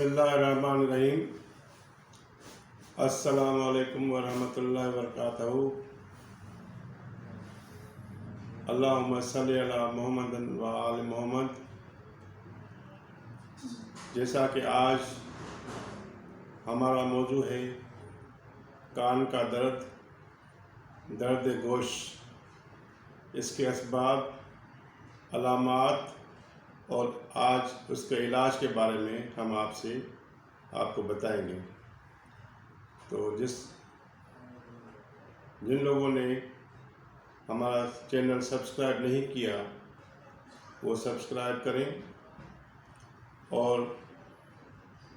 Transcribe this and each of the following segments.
बिस्मिल्लाहिर्रहमानिर्रहीम। अस्सलामु अलैकुम वरहमतुल्लाहि वबरकातहू। अल्लाहुम्मा सल्ली अला मुहम्मदिन व आलि मुहम्मद। जैसा कि आज हमारा मौजू है कान का दर्द, दर्द गोश, इसके असबाब, अलामात और आज उसके इलाज के बारे में हम आपको बताएंगे। तो जिन लोगों ने हमारा चैनल सब्सक्राइब नहीं किया वो सब्सक्राइब करें, और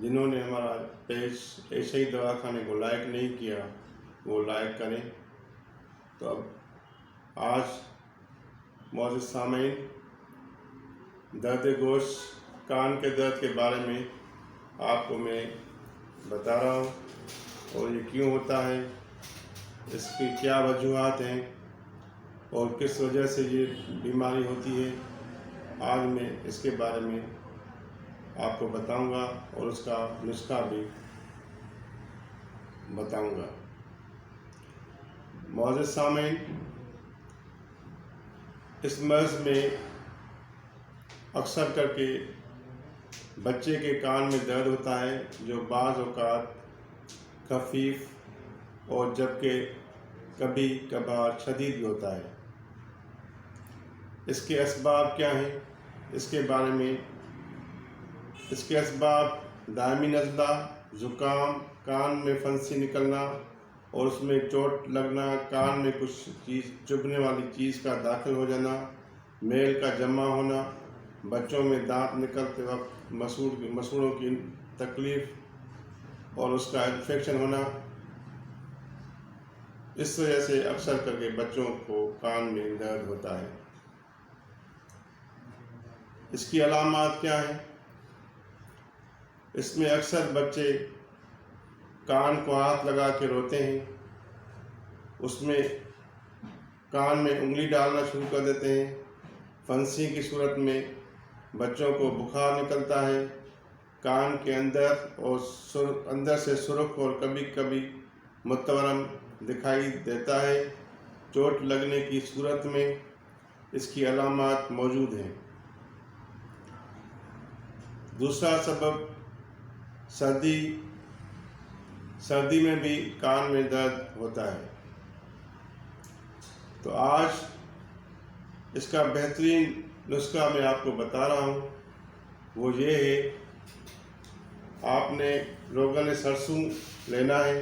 जिन्होंने हमारा पेज ऐसे ही दवाखाने को लाइक नहीं किया वो लाइक करें। तो अब आज मौजूद सामीन दर्द गोश, कान के दर्द के बारे में आपको मैं बता रहा हूँ, और ये क्यों होता है, इसकी क्या वजूहात हैं और किस वजह से ये बीमारी होती है। आज मैं इसके बारे में आपको बताऊंगा और उसका नुस्खा भी बताऊंगा। मौजूद सामीन, इस मर्ज़ में अक्सर करके बच्चे के कान में दर्द होता है, जो बाज़ औक़ात खफीफ और जबकि कभी कभार शदीद भी होता है। इसके असबाब क्या हैं, इसके बारे में। इसके असबाब दायमी नज़ला, ज़ुकाम, कान में फंसी निकलना और उसमें चोट लगना, कान में कुछ चीज़ चुभने वाली चीज़ का दाखिल हो जाना, मेल का जमा होना, बच्चों में दांत निकलते वक्त मसूड़ों की तकलीफ़ और उसका इन्फेक्शन होना। इस वजह से अक्सर करके बच्चों को कान में दर्द होता है। इसकी अलामात क्या हैं? इसमें अक्सर बच्चे कान को हाथ लगा के रोते हैं, उसमें कान में उंगली डालना शुरू कर देते हैं, फंसी की सूरत में बच्चों को बुखार निकलता है, कान के अंदर और अंदर से सुर्ख और कभी कभी मुतवरम दिखाई देता है। चोट लगने की सूरत में इसकी अलामात मौजूद हैं। दूसरा सबब सर्दी में भी कान में दर्द होता है। तो आज इसका बेहतरीन नुस्खा मैं आपको बता रहा हूँ, वो ये है, आपने रोगन सरसों लेना है,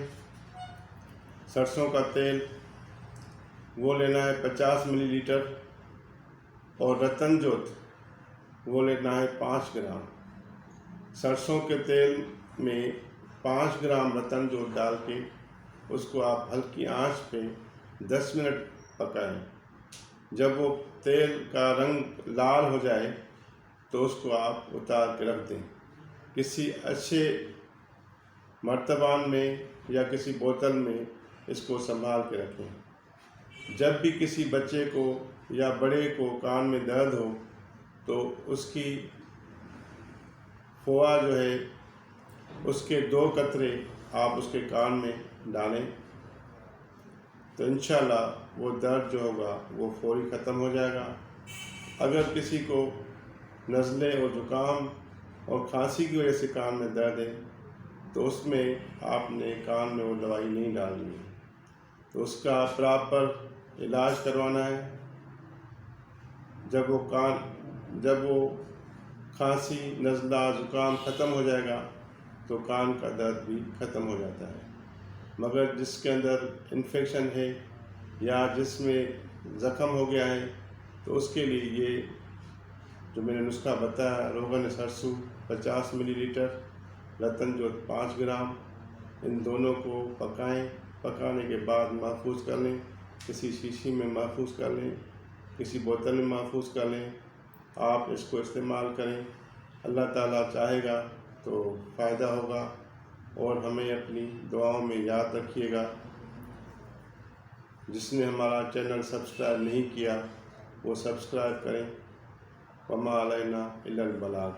सरसों का तेल वो लेना है 50 मिलीलीटर, और रतन जोत वो लेना है 5 ग्राम। सरसों के तेल में 5 ग्राम रतन जोत डाल के उसको आप हल्की आंच पे 10 मिनट पकाएं। जब वो तेल का रंग लाल हो जाए तो उसको आप उतार के रख दें, किसी अच्छे मर्तबान में या किसी बोतल में इसको संभाल के रखें। जब भी किसी बच्चे को या बड़े को कान में दर्द हो तो उसकी फोआ जो है उसके 2 कतरे आप उसके कान में डालें, तो इंशाल्लाह वो दर्द जो होगा वो फौरी ख़त्म हो जाएगा। अगर किसी को नज़ले और ज़ुकाम और खांसी की वजह से कान में दर्द है तो उसमें आपने कान में वो दवाई नहीं डालनी है, तो उसका प्रॉपर इलाज करवाना है। जब वो खांसी, नज़ला, ज़ुकाम ख़त्म हो जाएगा तो कान का दर्द भी ख़त्म हो जाता है। मगर जिसके अंदर इन्फेक्शन है या जिसमें ज़ख़म हो गया है तो उसके लिए ये जो मैंने नुस्खा बताया, रोगन सरसों 50 मिलीलीटर, रतन जोत 5 ग्राम, इन दोनों को पकाएं। पकाने के बाद महफूज कर लें, किसी शीशी में महफूज कर लें, किसी बोतल में महफूज कर लें। आप इसको इस्तेमाल करें, अल्लाह ताला चाहेगा तो फ़ायदा होगा। और हमें अपनी दुआओं में याद रखिएगा। जिसने हमारा चैनल सब्सक्राइब नहीं किया वो सब्सक्राइब करें। वमा अलैना इल्लल बलाग।